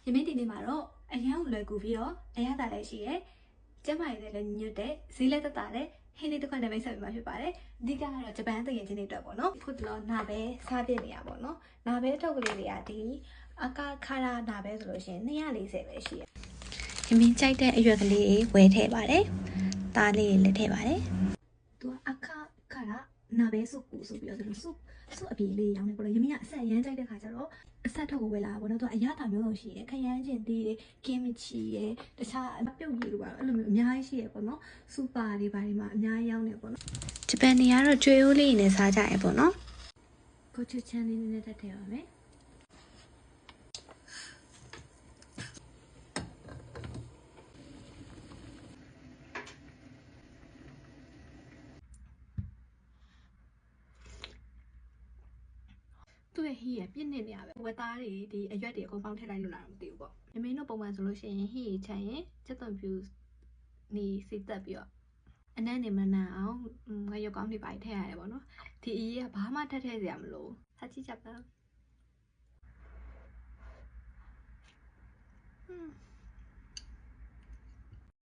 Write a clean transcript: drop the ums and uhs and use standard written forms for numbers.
ယမင်းဒီနေ့မှာတော့အရန်ကိုလွယ်ကူပြီးတော့အရသာလည်းရှိရဲကျမရည်လည်းညွတ်တဲ့ဈေးလက်သက်သာတဲ့ဟင်းလေးတစ်ခွက်နဲ့မိတ်ဆက်ပေးမှာဖြစ်ပါတယ်အဓိကကတော့ဂျပန်တကယ်ချင်းတွေအတွက်ပေါ့နော်ခုတလောနာပဲစားပြနေရပေါ့နော်နာပဲထုတ်ကလေးတွေကဒီအကာခါရာနာပဲဆိုလို့ရှိရင်240ပဲရှိရယမင်းကြိုက်တဲ့အရွက်ကလေးဝယ်ထည့်ပါတယ်သားလေးလည်းထည့်ပါတယ်သူကအခခါရာနာပဲစုကူဆိုပြီးတော့စုအပြေလေးရောင်းနေပေါ့လေယမင်းကအဆက်ရမ်းကြိုက်တဲ့ခါကျတော့အဆက်ထုတ်ကိုဝယ်လာပေါ့နော်သူကအရသာမျိုးစုံရှိတယ်ခရမ်းကျင်သေးတယ်ကင်းမချီရယ်တခြားပြုတ်ကြီးလိုပါအဲ့လိုမျိုးအများကြီးရှိရပေါ့နော်စူပါတွေဘာတွေမှာအများကြီးရောင်းနေပေါ့နော်ဂျပန်နေကတော့ကျွေးအိုးလေးနဲ့စားကြရပေါ့နော်ကိုချူချန်လေးနဲ့တက်ထည့်ပါမယ်သူ့ရဲ့ဟီးရပြည့်နေနေရပဲဝက်သားတွေဒီအရွက်တွေအကုန်ပေါင်းထည့်လိုက်လို့လားမသိဘူးပေါ့မင်းတို့ပုံမှန်ဆိုလို့ရှိရင်ဟီးချန်ရင်ချက်သွန်ပြူနေစီတက်ပြီးတော့အနံ့နေမနာအောင်ငါရုပ်ကောင်းတွေပါထည့်ရတယ်ပေါ့နော်ဒီအရေးကဘာမှထည့်စရာမလိုစားကြည့်ကြပါ